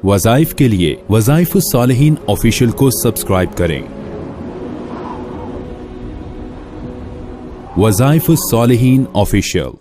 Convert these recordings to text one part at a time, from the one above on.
वज़ाइफ के लिए वज़ाइफुस सालिहीन ऑफिशियल को सब्सक्राइब करें। वज़ाइफुस सालिहीन ऑफिशियल।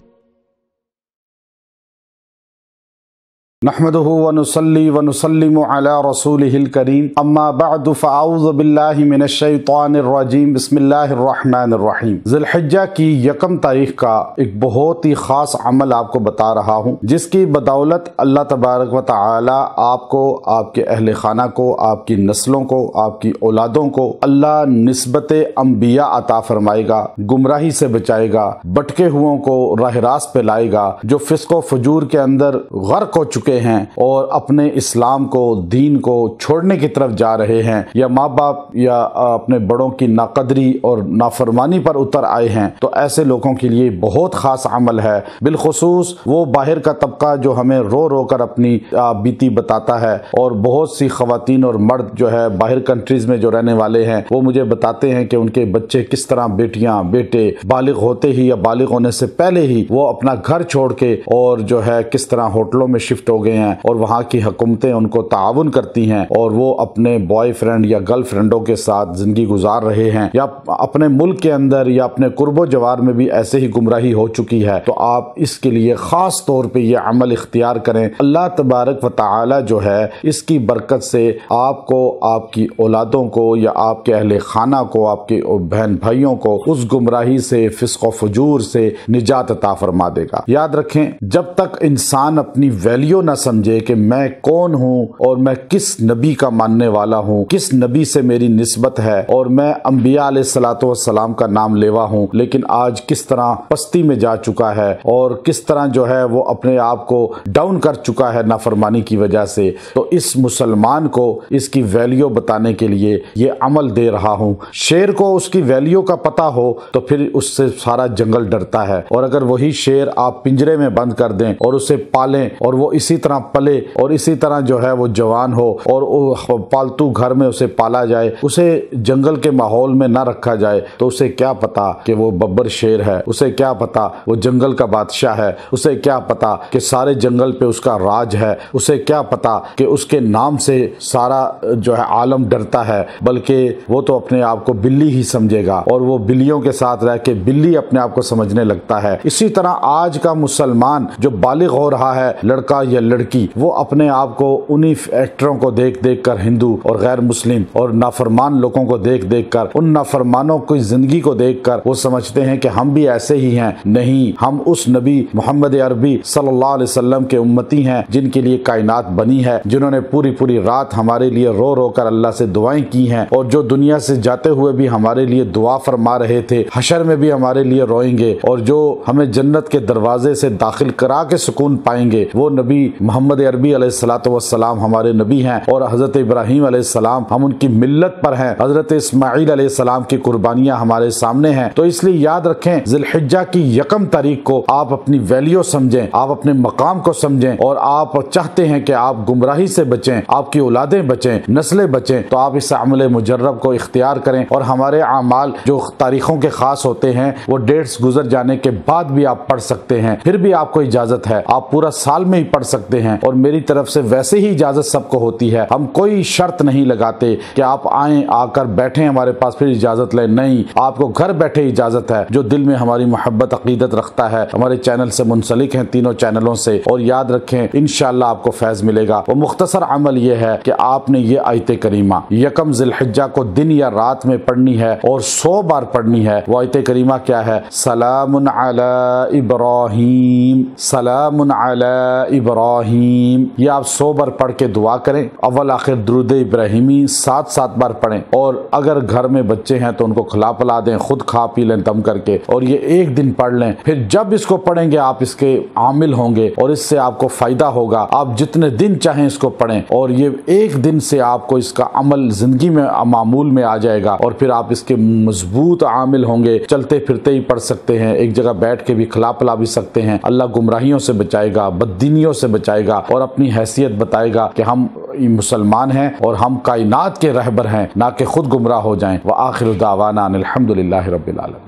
नहमदुहु व नुसल्ली व नुसल्लिमु अला रसूलिहिल करीम अम्मा बअदु फ़अऊज़ु बिल्लाहि मिनश शैतानिर रजीम बिस्मिल्लाहिर रहमानिर रहीम। ज़िलहिज्जा की यकम तारीख का एक बहुत ही ख़ास अमल आपको बता रहा हूँ, जिसकी बदौलत अल्लाह तबारक व तआला आपको, आपके अहले खाना को, आपकी नस्लों को, आपकी औलादों को अल्लाह निस्बत अंबिया अता फरमाएगा, गुमराही से बचाएगा, भटके हुओं को राह रास्त पे लाएगा, जो फिस्क व फजूर के अंदर गर्क हो चुके हैं और अपने इस्लाम को, दीन को छोड़ने की तरफ जा रहे हैं, या माँ बाप या अपने बड़ों की नाकदरी और नाफरमानी पर उतर आए हैं, तो ऐसे लोगों के लिए बहुत खास अमल है। बिलखुसूस वो बाहर का तबका जो हमें रो रो कर अपनी बीती बताता है, और बहुत सी खवातीन और मर्द जो है बाहर कंट्रीज में जो रहने वाले हैं, वो मुझे बताते हैं कि उनके बच्चे किस तरह, बेटियां बेटे बालिग होते ही या बालिग होने से पहले ही वो अपना घर छोड़ के और जो है किस तरह होटलों में शिफ्ट हो गए हैं, और वहाँ की हुकूमतें उनको ताउन करती हैं और वो अपने बॉयफ्रेंड या गर्लफ्रेंडों के साथ जिंदगी गुजार रहे हैं, या अपने मुल्क के अंदर या अपने कुर्बो जवार में भी ऐसे ही गुमराही हो चुकी है। तो आप इसके लिए खास तौर पे ये अमल इख्तियार करें। अल्लाह तबारक व तआला जो है इसकी बरकत से आपको, आपकी औलादों को या आपके अहले खाना को, आपके बहन भाइयों को उस गुमराही से, फिस्क व फजूर से निजात अता फरमा देगा। याद रखें, जब तक इंसान अपनी वैल्यू न समझे कि मैं कौन हूं और मैं किस नबी का मानने वाला हूं, किस नबी से मेरी निस्बत है, और मैं अंबिया अलैहिस्सलातु वस्सलाम का नाम लेवा हूं, लेकिन आज किस तरह पस्ती में जा चुका है और किस तरह जो है वो अपने आप को डाउन कर चुका है नाफरमानी की वजह से, तो इस मुसलमान को इसकी वैल्यू बताने के लिए ये अमल दे रहा हूं। शेर को उसकी वैल्यू का पता हो तो फिर उससे सारा जंगल डरता है, और अगर वही शेर आप पिंजरे में बंद कर दें और उसे पालें और वो इसी तरह पले और इसी तरह जो है वो जवान हो और पालतू घर में उसे पाला जाए, उसे जंगल के माहौल में ना रखा जाए, तो उसे क्या पता कि वो बब्बर शेर है, उसे क्या पता वो जंगल का बादशाह है, उसे क्या पता कि सारे जंगल पे उसका राज है, उसे क्या पता कि उसके नाम से सारा जो है आलम डरता है, बल्कि वो तो अपने आप को बिल्ली ही समझेगा और वो बिल्लियों के साथ रह के बिल्ली अपने आप को समझने लगता है। इसी तरह आज का मुसलमान जो बालिग हो रहा है, लड़का या लड़की, वो अपने आप को उन्हीं एक्टरों को देख देख कर, हिंदू और गैर मुस्लिम और नाफरमान लोगों को देख देख कर, उन नाफरमानों की जिंदगी को देख कर वो समझते हैं कि हम भी ऐसे ही हैं। नहीं, हम उस नबी मोहम्मद अरबी सल्लल्लाहु अलैहि वसल्लम के उम्मती हैं, जिनके लिए कायनात बनी है, जिन्होंने पूरी पूरी रात हमारे लिए रो रो कर अल्लाह से दुआएं की हैं, और जो दुनिया से जाते हुए भी हमारे लिए दुआ फरमा रहे थे, हशर में भी हमारे लिए रोएंगे, और जो हमें जन्नत के दरवाजे से दाखिल करा के सुकून पाएंगे, वो नबी मोहम्मद अरबी अलैहिस्सलातु वस्सलाम हमारे नबी हैं। और हजरत इब्राहीम अलैहिस्सलाम हम उनकी मिल्लत पर हैं, हजरत इस्माइल अलैहिस्सलाम की कुर्बानियां हमारे सामने हैं। तो इसलिए याद रखें, ज़िलहिज्जा की यकम तारीख को आप अपनी वैल्यू समझें, आप अपने मकाम को समझें, और आप चाहते हैं कि आप गुमराही से बचें, आपकी औलादें बचें, नस्लें बचें, तो आप इस अमल मुजर्रब को इख्तियार करें। और हमारे अमाल जो तारीखों के खास होते हैं, वो डेट्स गुजर जाने के बाद भी आप पढ़ सकते हैं, फिर भी आपको इजाजत है, आप पूरा साल में ही पढ़ सकते हैं, और मेरी तरफ से वैसे ही इजाजत सबको होती है। हम कोई शर्त नहीं लगाते कि आप आएं, आकर बैठें हमारे पास फिर इजाजत लें, नहीं, आपको घर बैठे इजाजत है। जो दिल में हमारी मोहब्बत अकीदत रखता है, हमारे चैनल से मुंसलिक हैं, तीनों चैनलों से, और याद रखें इंशाअल्लाह आपको फैज मिलेगा। वो मुख्तसर अमल ये है कि आपने ये आयत करीमा यकम ज़िलहिज्जा को दिन या रात में पढ़नी है और 100 बार पढ़नी है। वो आयत करीमा क्या है? सलामुन अला इब्राहीम, सलामुन अला इब्राहीम। ये आप 100 बार पढ़ के दुआ करें। अव्वल आखिर दुरूद इब्राहिमी 7-7 बार पढ़ें, और अगर घर में बच्चे हैं तो उनको खिला पिला दें, खुद खा पी लें दम करके, और ये एक दिन पढ़ लें। फिर जब इसको पढ़ेंगे आप इसके आमिल होंगे और इससे आपको फायदा होगा। आप जितने दिन चाहें इसको पढ़ें, और ये एक दिन से आपको इसका अमल जिंदगी में मामूल में आ जाएगा, और फिर आप इसके मजबूत आमिल होंगे। चलते फिरते ही पढ़ सकते हैं, एक जगह बैठ के भी खिला पिला भी सकते हैं। अल्लाह गुमराहियों से बचाएगा, बददीनियों से बचाएगा, और अपनी हैसियत बताएगा कि हम मुसलमान हैं और हम कायनात के रहबर हैं, ना कि खुद गुमराह हो जाएं। व आखिर दावाना अनिल हम्दुलिल्लाहि रब्बिल आलमीन।